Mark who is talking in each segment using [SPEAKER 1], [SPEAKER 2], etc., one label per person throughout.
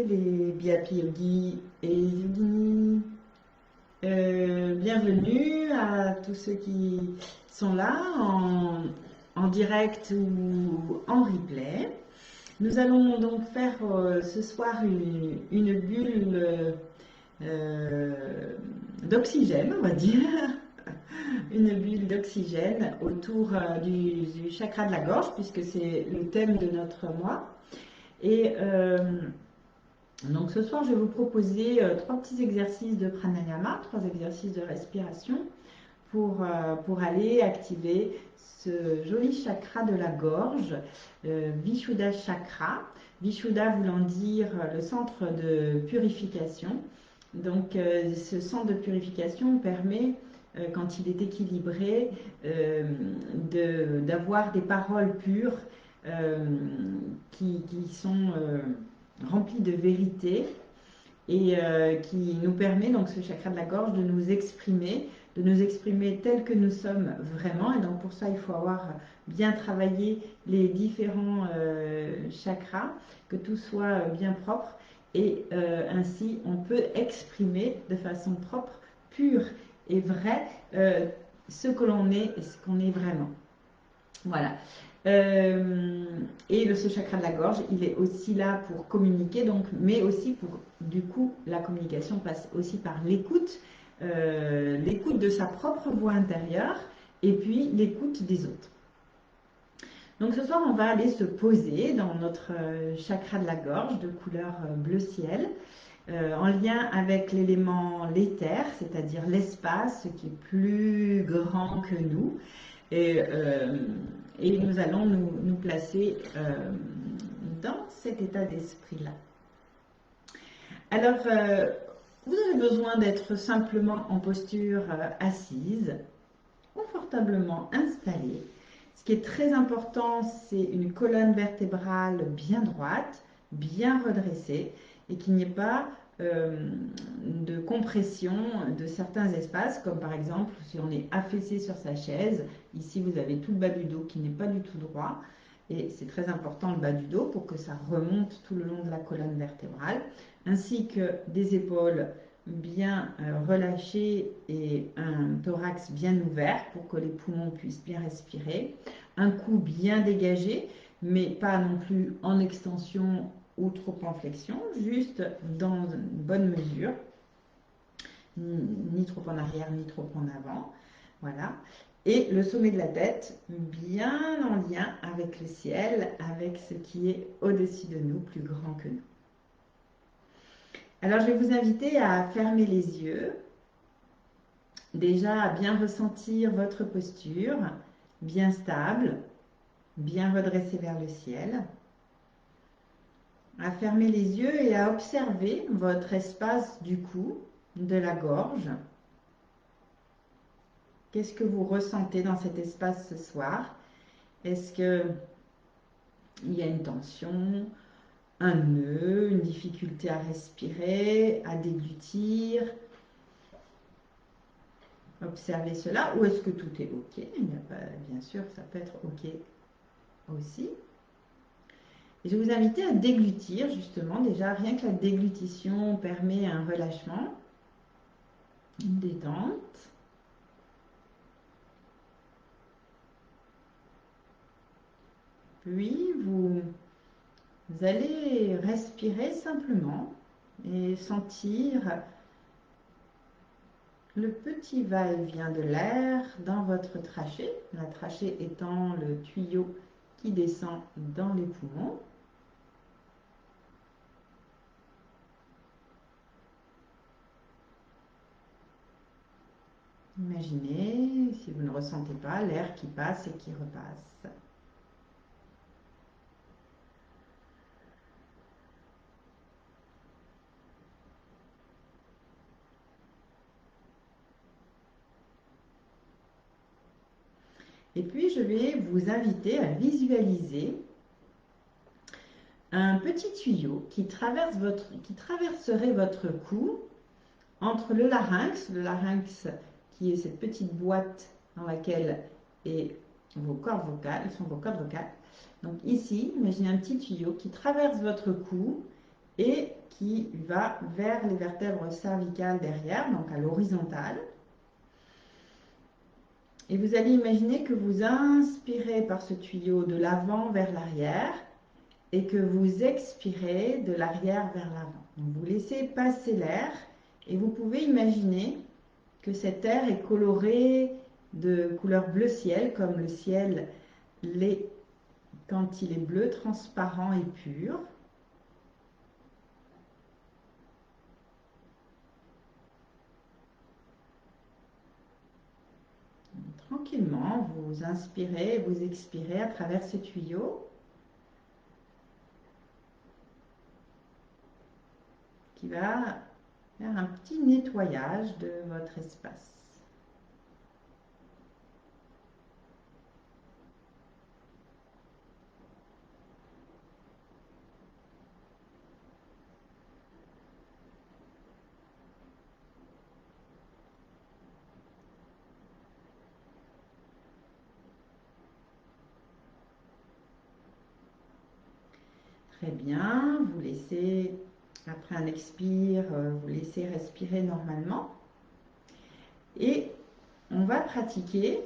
[SPEAKER 1] les Biapi Yogi et Yogini. Bienvenue à tous ceux qui sont là en direct ou en replay. Nous allons donc faire ce soir une bulle d'oxygène, on va dire. Une bulle d'oxygène autour du chakra de la gorge, puisque c'est le thème de notre mois. Et donc ce soir, je vais vous proposer 3 petits exercices de pranayama, 3 exercices de respiration pour aller activer ce joli chakra de la gorge, Vishuddha chakra. Vishuddha voulant dire le centre de purification. Donc ce centre de purification permet, quand il est équilibré, d'avoir des paroles pures qui sont remplies de vérité et qui nous permet, donc ce chakra de la gorge, de nous exprimer tel que nous sommes vraiment. Et donc pour ça, il faut avoir bien travaillé les différents chakras, que tout soit bien propre. Et ainsi, on peut exprimer de façon propre, pure et vraie ce que l'on est et ce qu'on est vraiment. Voilà. Et ce chakra de la gorge, il est aussi là pour communiquer, donc, mais aussi pour, du coup, la communication passe aussi par l'écoute, l'écoute de sa propre voix intérieure et puis l'écoute des autres. Donc ce soir, on va aller se poser dans notre chakra de la gorge de couleur bleu ciel, en lien avec l'élément l'éther, c'est-à-dire l'espace qui est plus grand que nous. Et nous allons nous placer dans cet état d'esprit-là. Alors, vous avez besoin d'être simplement en posture assise, confortablement installée. Ce qui est très important, c'est une colonne vertébrale bien droite, bien redressée, et qu'il n'y ait pas de compression de certains espaces, comme par exemple si on est affaissé sur sa chaise. Ici, vous avez tout le bas du dos qui n'est pas du tout droit, et c'est très important le bas du dos pour que ça remonte tout le long de la colonne vertébrale, ainsi que des épaules bien relâchées et un thorax bien ouvert pour que les poumons puissent bien respirer, un cou bien dégagé, mais pas non plus en extension ou trop en flexion, juste dans une bonne mesure, ni trop en arrière, ni trop en avant. Voilà. Et le sommet de la tête, bien en lien avec le ciel, avec ce qui est au-dessus de nous, plus grand que nous. Alors, je vais vous inviter à fermer les yeux, déjà à bien ressentir votre posture, bien stable, bien redressée vers le ciel, à fermer les yeux et à observer votre espace du cou, de la gorge. Qu'est-ce que vous ressentez dans cet espace ce soir? Est-ce qu'il y a une tension, un nœud, une difficulté à respirer, à déglutir? Observez cela. Ou est-ce que tout est OK? Bien sûr, ça peut être OK aussi. Et je vais vous inviter à déglutir, justement. Déjà, rien que la déglutition permet un relâchement, une détente. Puis, vous allez respirer simplement et sentir le petit va-et-vient de l'air dans votre trachée, la trachée étant le tuyau qui descend dans les poumons. Imaginez, si vous ne ressentez pas, l'air qui passe et qui repasse. Et puis, je vais vous inviter à visualiser un petit tuyau qui traverserait votre cou entre le larynx qui est cette petite boîte dans laquelle sont vos cordes vocales. Donc ici, imaginez un petit tuyau qui traverse votre cou et qui va vers les vertèbres cervicales derrière, donc à l'horizontale. Et vous allez imaginer que vous inspirez par ce tuyau de l'avant vers l'arrière et que vous expirez de l'arrière vers l'avant. Donc vous laissez passer l'air et vous pouvez imaginer que cet air est coloré de couleur bleu ciel, comme le ciel l'est quand il est bleu, transparent et pur. Tranquillement, vous inspirez et vous expirez à travers ces tuyaux qui va faire un petit nettoyage de votre espace. Très bien, vous laissez, après un expire, vous laissez respirer normalement. Et on va pratiquer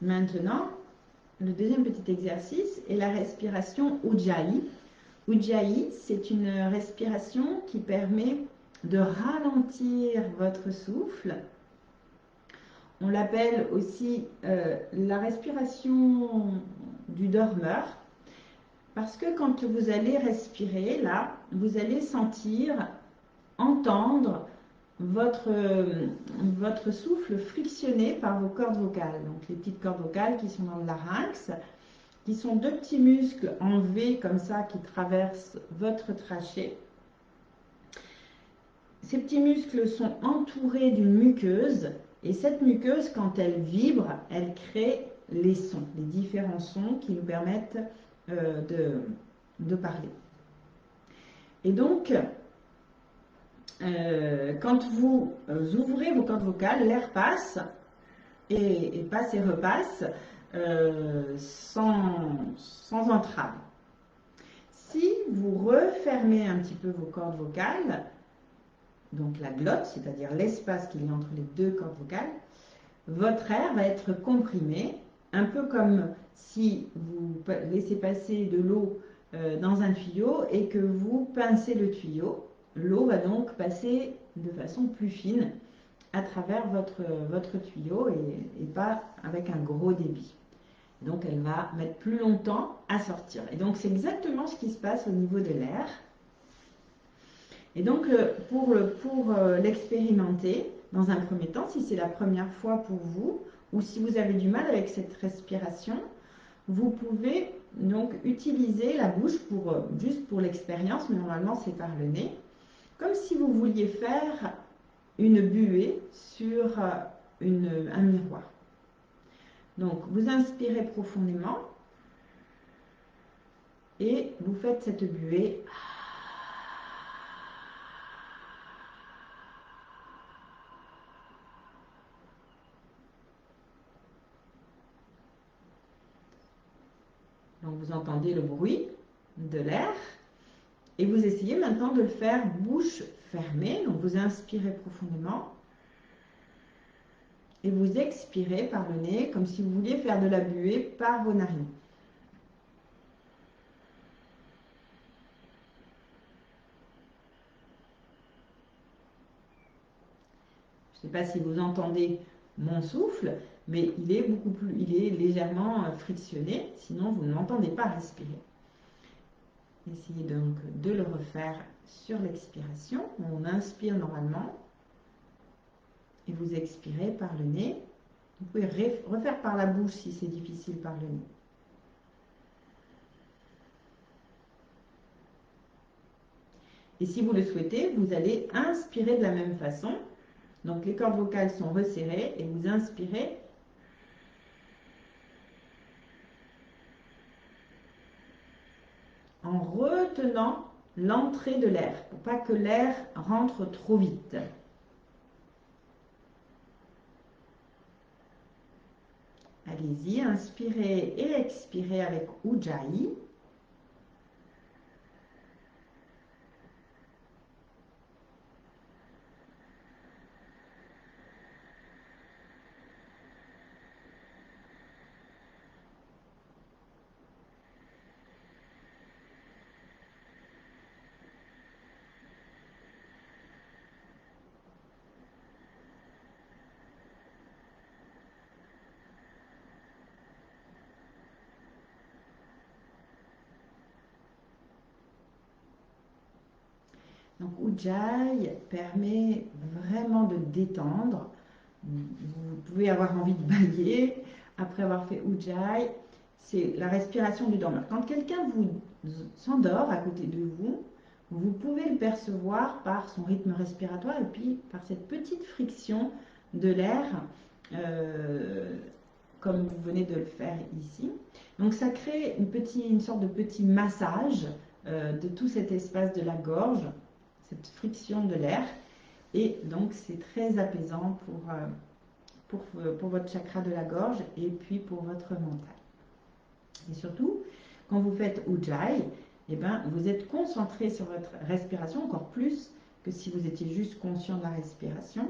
[SPEAKER 1] maintenant le deuxième petit exercice est la respiration Ujjayi. Ujjayi, c'est une respiration qui permet de ralentir votre souffle. On l'appelle aussi la respiration du dormeur. Parce que quand vous allez respirer, là, vous allez sentir, entendre votre souffle frictionné par vos cordes vocales. Donc les petites cordes vocales qui sont dans le larynx, qui sont deux petits muscles en V comme ça qui traversent votre trachée. Ces petits muscles sont entourés d'une muqueuse et cette muqueuse, quand elle vibre, elle crée les sons, les différents sons qui nous permettent de parler. Et donc, quand vous ouvrez vos cordes vocales, l'air passe et passe et repasse sans entrave. Si vous refermez un petit peu vos cordes vocales, donc la glotte, c'est-à-dire l'espace qu'il y a entre les deux cordes vocales, votre air va être comprimé, un peu comme si vous laissez passer de l'eau dans un tuyau et que vous pincez le tuyau. L'eau va donc passer de façon plus fine à travers votre tuyau et pas avec un gros débit. Donc elle va mettre plus longtemps à sortir. Et donc c'est exactement ce qui se passe au niveau de l'air. Et donc pour l'expérimenter, dans un premier temps, si c'est la première fois pour vous, ou si vous avez du mal avec cette respiration, vous pouvez donc utiliser la bouche juste pour l'expérience, mais normalement c'est par le nez, comme si vous vouliez faire une buée sur un miroir. Donc vous inspirez profondément et vous faites cette buée. Donc vous entendez le bruit de l'air et vous essayez maintenant de le faire bouche fermée. Donc vous inspirez profondément et vous expirez par le nez comme si vous vouliez faire de la buée par vos narines. Je ne sais pas si vous entendez mon souffle, mais il est légèrement frictionné, sinon vous ne m'entendez pas respirer. Essayez donc de le refaire sur l'expiration. On inspire normalement et vous expirez par le nez. Vous pouvez refaire par la bouche si c'est difficile par le nez. Et si vous le souhaitez, vous allez inspirer de la même façon. Donc les cordes vocales sont resserrées et vous inspirez en retenant l'entrée de l'air, pour pas que l'air rentre trop vite. Allez-y, inspirez et expirez avec Ujjayi. Donc Ujjayi permet vraiment de détendre. Vous pouvez avoir envie de bailler après avoir fait Ujjayi. C'est la respiration du dormeur. Quand quelqu'un vous s'endort à côté de vous, vous pouvez le percevoir par son rythme respiratoire et puis par cette petite friction de l'air, comme vous venez de le faire ici. Donc ça crée une sorte de petit massage de tout cet espace de la gorge, cette friction de l'air. Et donc c'est très apaisant pour votre chakra de la gorge et puis pour votre mental. Et surtout, quand vous faites Ujjayi, eh ben, vous êtes concentré sur votre respiration encore plus que si vous étiez juste conscient de la respiration.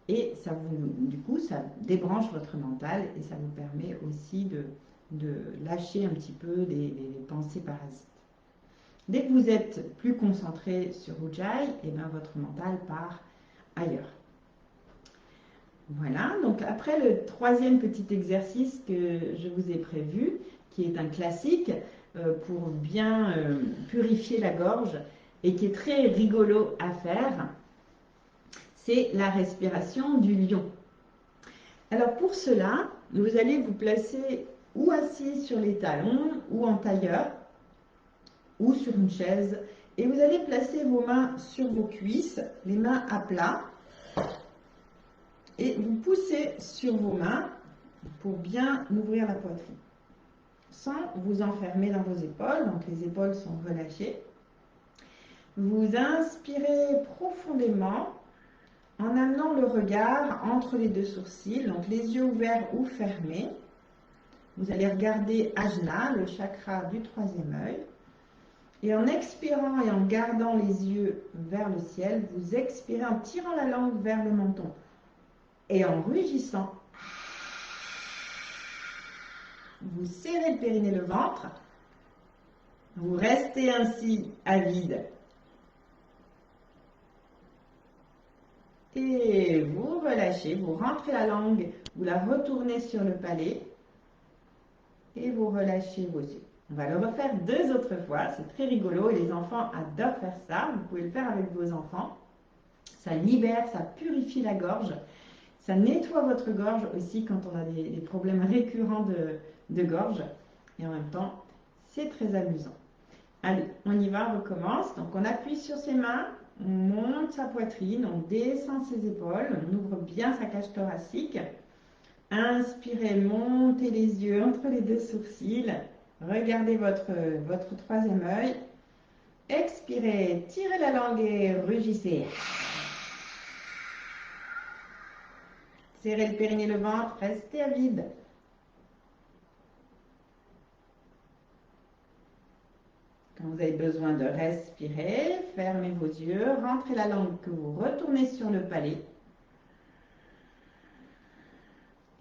[SPEAKER 1] Et ça du coup, ça débranche votre mental et ça vous permet aussi de lâcher un petit peu des pensées parasites. Dès que vous êtes plus concentré sur Ujjayi, eh ben, votre mental part ailleurs. Voilà, donc après le troisième petit exercice que je vous ai prévu, qui est un classique pour bien purifier la gorge et qui est très rigolo à faire, c'est la respiration du lion. Alors pour cela, vous allez vous placer ou assis sur les talons ou en tailleur ou sur une chaise et vous allez placer vos mains sur vos cuisses, les mains à plat. Et vous poussez sur vos mains pour bien ouvrir la poitrine, sans vous enfermer dans vos épaules. Donc les épaules sont relâchées. Vous inspirez profondément en amenant le regard entre les deux sourcils, donc les yeux ouverts ou fermés. Vous allez regarder Ajna, le chakra du troisième œil. Et en expirant et en gardant les yeux vers le ciel, vous expirez en tirant la langue vers le menton. Et en rugissant, vous serrez le périnée, le ventre. Vous restez ainsi à vide. Et vous relâchez, vous rentrez la langue, vous la retournez sur le palais et vous relâchez vos yeux. On va le refaire 2 autres fois, c'est très rigolo et les enfants adorent faire ça. Vous pouvez le faire avec vos enfants. Ça libère, ça purifie la gorge. Ça nettoie votre gorge aussi quand on a des problèmes récurrents de gorge. Et en même temps, c'est très amusant. Allez, on y va, on recommence. Donc on appuie sur ses mains, on monte sa poitrine, on descend ses épaules, on ouvre bien sa cage thoracique. Inspirez, montez les yeux entre les deux sourcils. Regardez votre troisième œil. Expirez, tirez la langue et rugissez. Serrez le périnée, le ventre, restez à vide. Quand vous avez besoin de respirer, fermez vos yeux, rentrez la langue que vous retournez sur le palais.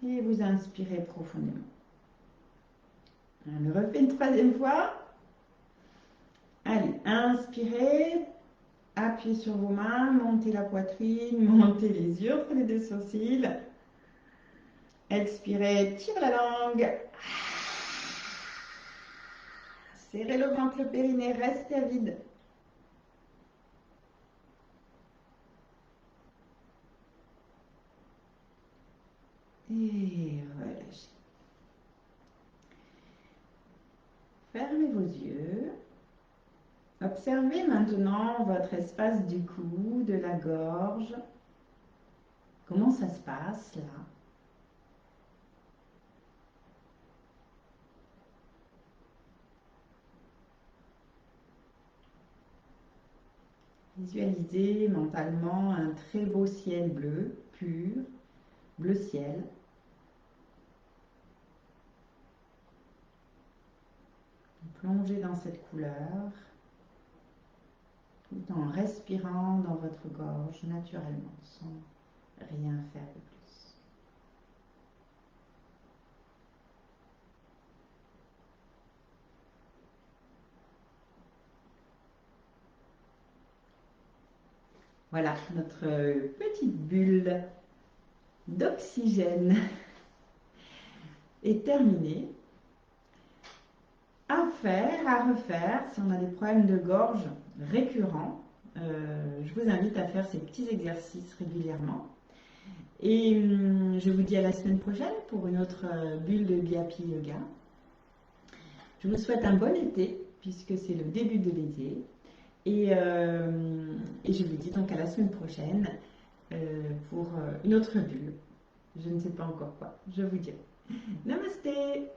[SPEAKER 1] Et vous inspirez profondément. On le refait une 3e fois. Allez, inspirez, appuyez sur vos mains, montez la poitrine, montez les yeux entre les deux sourcils. Expirez, tirez la langue. Serrez le ventre, le périnée, restez à vide. Et relâchez. Fermez vos yeux. Observez maintenant votre espace du cou, de la gorge. Comment ça se passe là? Visualisez mentalement un très beau ciel bleu, pur, bleu ciel. Plongez dans cette couleur tout en respirant dans votre gorge naturellement, sans rien faire de plus. Voilà, notre petite bulle d'oxygène est terminée. À faire, à refaire, si on a des problèmes de gorge récurrents, je vous invite à faire ces petits exercices régulièrement. Et je vous dis à la semaine prochaine pour une autre bulle de Biapi Yoga. Je vous souhaite un bon été puisque c'est le début de l'été. Et je vous dis donc à la semaine prochaine pour une autre bulle. Je ne sais pas encore quoi. Je vous dirai. Namasté.